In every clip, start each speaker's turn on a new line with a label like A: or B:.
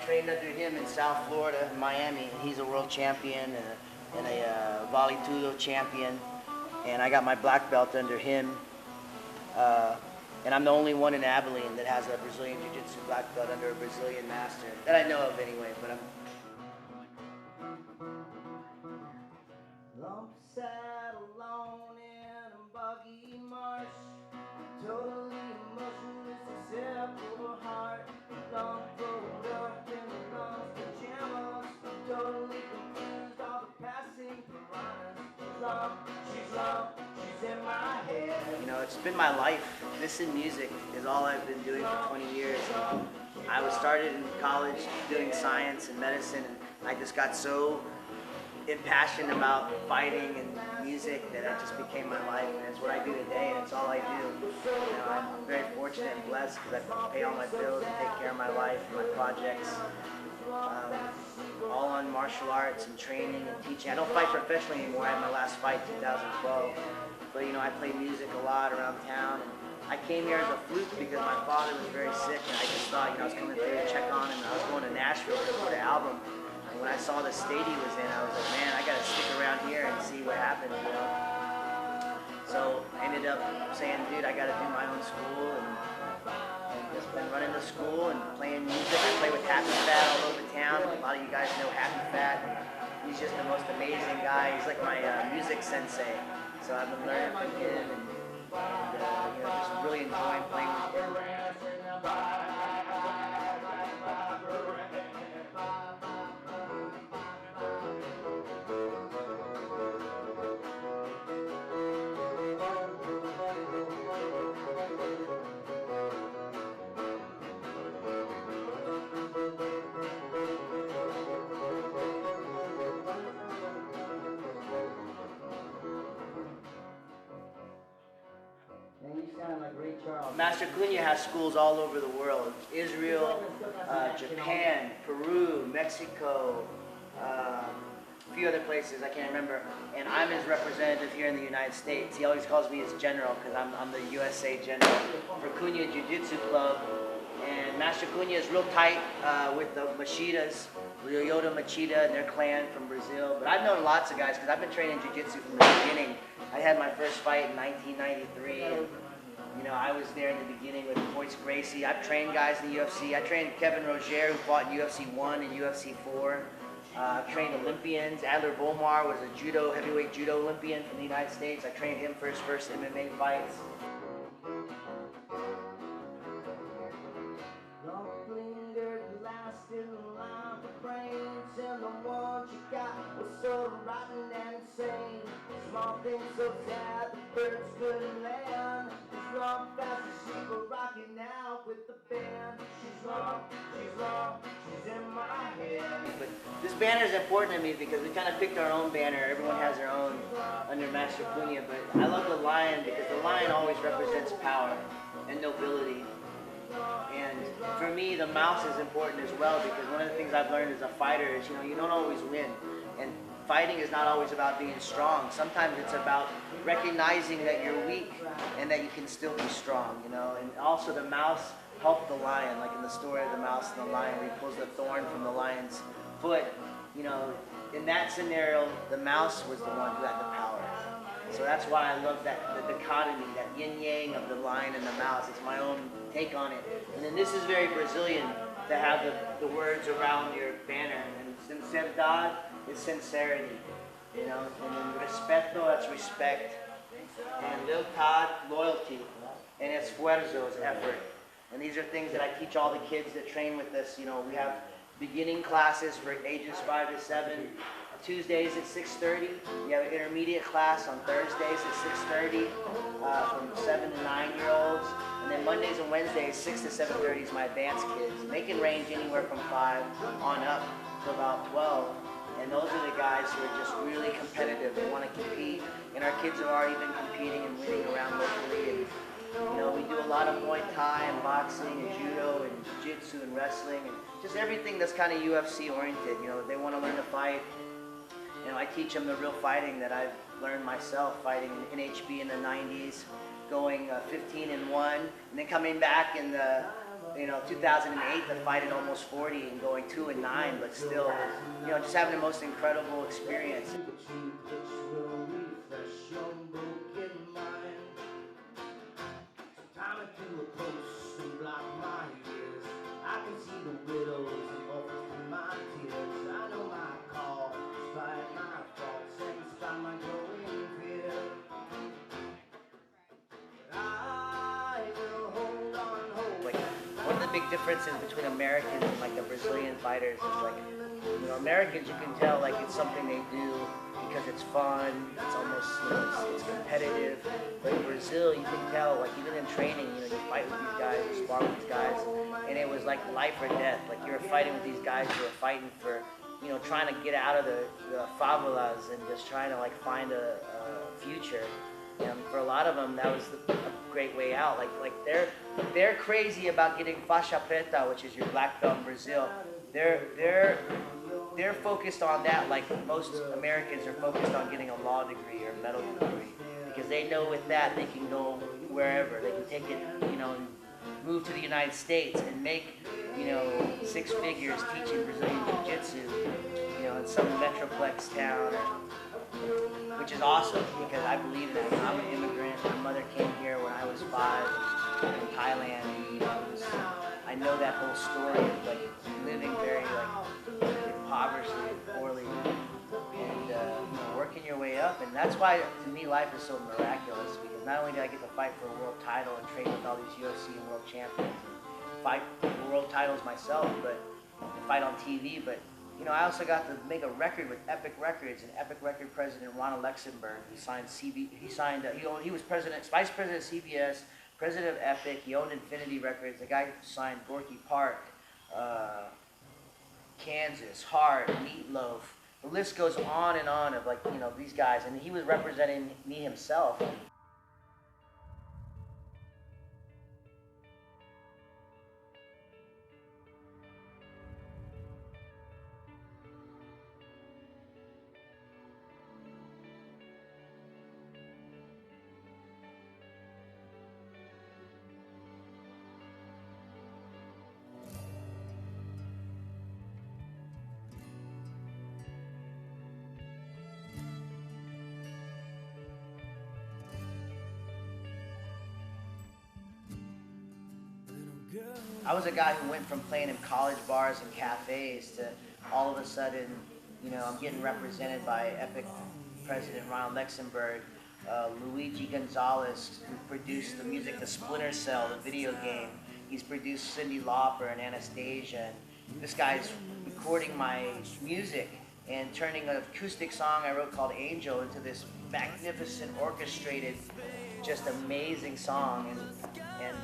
A: trained under him in South Florida, Miami. He's a world champion and a Vale Tudo champion. And I got my black belt under him. And I'm the only one in Abilene that has a Brazilian Jiu-Jitsu black belt under a Brazilian master, that I know of anyway, but I'm... Lump sat alone in a buggy marsh, totally emotionless except for heart. Lump rolled up in the lump's pajamas, totally confused, all the passing piranhas. She's lump, she's in my head. You know, it's been my life. This and music is all I've been doing for 20 years. I was started in college doing science and medicine, and I just got so impassioned about fighting and music that it just became my life, and it's what I do today, and it's all I do. You know, I'm very fortunate and blessed because I pay all my bills and take care of my life and my projects, all on martial arts and training and teaching. I don't fight professionally anymore. I had my last fight in 2012, but you know, I play music a lot around town. And I came here as a fluke because my father was very sick, and I just thought, you know, I was coming through to check on him, and I was going to Nashville to record an album. And when I saw the state he was in, I was like, man, I gotta stick around here and see what happens, you know. So I ended up saying, dude, I gotta do my own school, and just been running the school and playing music. I play with Happy Fat all over town. A lot of you guys know Happy Fat. He's just the most amazing guy. He's like my music sensei. So I've been learning from him, and you know, just really enjoying playing with him. Master Cunha has schools all over the world. Israel, Japan, Peru, Mexico, a few other places I can't remember. And I'm his representative here in the United States. He always calls me his general because I'm the USA general for Cunha Jiu-Jitsu Club. And Master Cunha is real tight with the Machidas, Lyoto Machida and their clan from Brazil. But I've known lots of guys because I've been training Jiu-Jitsu from the beginning. I had my first fight in 1993. And, you know, I was there in the beginning with Royce Gracie. I've trained guys in the UFC. I trained Kevin Roger, who fought in UFC 1 and UFC 4. I've trained Olympians. Adler Volmar was a heavyweight judo Olympian from the United States. I trained him for his first MMA fights. Small things so sad, the birds couldn't land. She's long, fast as she go rocking out with the band. She's long, she's in my head. But this banner is important to me because we kind of picked our own banner. Everyone has their own under Master Cunha, but I love the lion because the lion always represents power and nobility. And for me, the mouse is important as well because one of the things I've learned as a fighter is, you know, you don't always win. And fighting is not always about being strong. Sometimes it's about recognizing that you're weak and that you can still be strong, you know. And also the mouse helped the lion, like in the story of the mouse and the lion, where he pulls the thorn from the lion's foot. You know, in that scenario, the mouse was the one who had the power. So that's why I love that, the dichotomy, that yin-yang of the lion and the mouse. It's my own take on it. And then this is very Brazilian to have the words around your banner. And sinceridade is sincerity, you know. And then respeto, that's respect. And lealtad, loyalty. And esfuerzo is effort. And these are things that I teach all the kids that train with us. You know, we have beginning classes for ages 5 to 7. Tuesdays at 6:30. We have an intermediate class on Thursdays at 6:30 from 7 to 9-year-olds. And then Mondays and Wednesdays, 6 to 7:30 is my advanced kids. And they can range anywhere from 5 on up to about 12. And those are the guys who are just really competitive and want to compete. And our kids have already been competing and winning around locally. And you know, we do a lot of Muay Thai and boxing and judo and jiu-jitsu and wrestling and just everything that's kind of UFC oriented. You know, they want to learn to fight. You know, I teach them the real fighting that I've learned myself, fighting in NHB in the 90s, going 15-1, and then coming back in the
B: 2008 to fight at almost 40 and going 2-9, but still, just having the most incredible experience. One of the big differences between Americans and like the Brazilian fighters is like, Americans, you can tell like it's something they do because it's fun, it's almost, it's competitive. But in Brazil, you can tell like even in training, you fight with these guys, you spar with these guys, and it was like life or death. Like you were fighting with these guys who were fighting for, trying to get out of the favelas and just trying to like find a future. And for a lot of them, that was a great way out. Like they're crazy about getting faixa preta, which is your black belt in Brazil. They're focused on that, like most Americans are focused on getting a law degree or a medical degree, because they know with that they can go wherever. They can take it, move to the United States and make, 6 figures teaching Brazilian Jiu-Jitsu, in some metroplex town. Which is awesome because I believe in that. I'm an immigrant. My mother came here when I was 5 from Thailand. I know that whole story of like living very like impoverishedly and poorly, and working your way up. And that's why to me life is so miraculous, because not only did I get to fight for a world title and train with all these UFC and world champions, and fight for world titles myself, but fight on TV, but I also got to make a record with Epic Records, and Epic Record president Ron Luxemburg. He signed he was vice president of CBS, president of Epic. He owned Infinity Records. The guy signed Gorky Park, Kansas, Heart, Meatloaf. The list goes on and on of like these guys, and he was representing me himself. I was a guy who went from playing in college bars and cafes to all of a sudden, I'm getting represented by Epic President Ron Luxemburg, Luigi Gonzalez, who produced the music to Splinter Cell, the video game. He's produced Cyndi Lauper and Anastasia. And this guy's recording my music and turning an acoustic song I wrote called Angel into this magnificent, orchestrated, just amazing song. And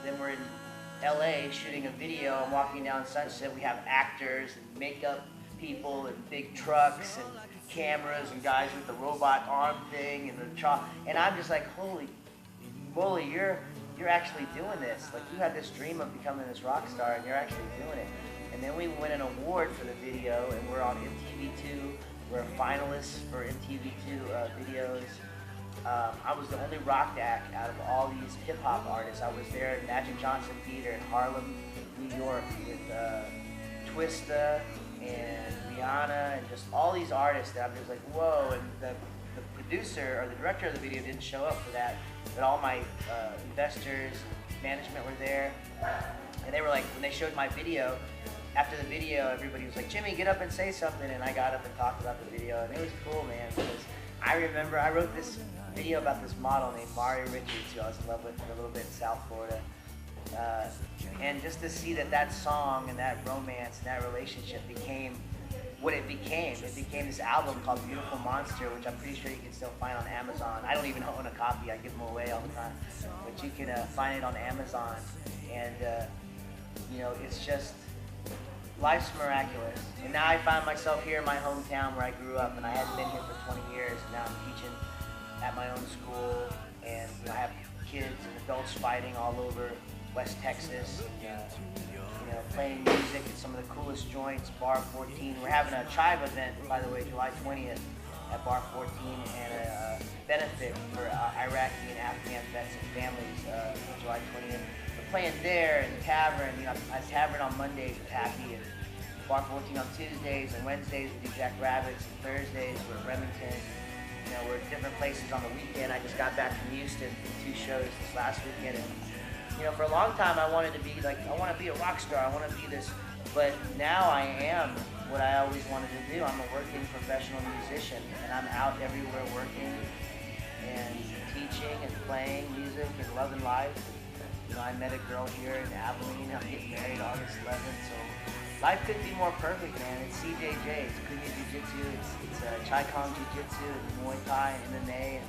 B: then we're in LA shooting a video. I'm walking down Sunset. We have actors and makeup people and big trucks and cameras and guys with the robot arm thing and the chalk. And I'm just like, holy moly, you're actually doing this. Like, you had this dream of becoming this rock star, and you're actually doing it. And then we win an award for the video, and we're on MTV2. We're finalists for MTV2 videos. I was the only rock act out of all these hip-hop artists. I was there at Magic Johnson Theater in Harlem, New York, with Twista and Rihanna and just all these artists that I'm just like, whoa. And the producer or the director of the video didn't show up for that, but all my investors, management were there. And they were like, when they showed my video, after the video, everybody was like, Jimmy, get up and say something. And I got up and talked about the video, and it was cool, man, because I remember I wrote this video about this model named Mari Richards, who I was in love with for a little bit in South Florida. And just to see that song and that romance and that relationship became what it became. It became this album called Beautiful Monster, which I'm pretty sure you can still find on Amazon. I don't even own a copy, I give them away all the time. But you can find it on Amazon. And, it's just, life's miraculous. And now I find myself here in my hometown where I grew up, and I hadn't been here for 20 years, and now I'm teaching at my own school, and I have kids and adults fighting all over West Texas, and, playing music at some of the coolest joints, Bar 14. We're having a Chive event, by the way, July 20th at Bar 14, and a benefit for Iraqi and Afghan vets and families, July 20th. The playing there in the tavern. You know, I tavern on Mondays with Happy, and Bar 14 on Tuesdays, and Wednesdays with the Jack Rabbits, and Thursdays we're at Remington. You know, we're at different places on the weekend. I just got back from Houston from 2 shows this last weekend, and you know, for a long time I wanted to be like, I want to be a rock star. I want to be this, but now I am what I always wanted to do. I'm a working professional musician, and I'm out everywhere working and teaching and playing music and loving life. You know, I met a girl here in Abilene. I'm getting married August 11th, so life couldn't be more perfect, man. It's CJJ, it's Kunya Jiu-Jitsu, it's Chai Kong Jiu-Jitsu, it's Muay Thai, MMA, and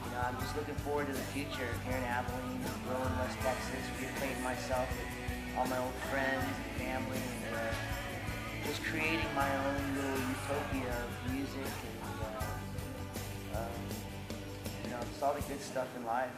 B: you know, I'm just looking forward to the future here in Abilene, growing West Texas, reacquainting myself with all my old friends and family, and just creating my own little utopia of music and you know, just all the good stuff in life.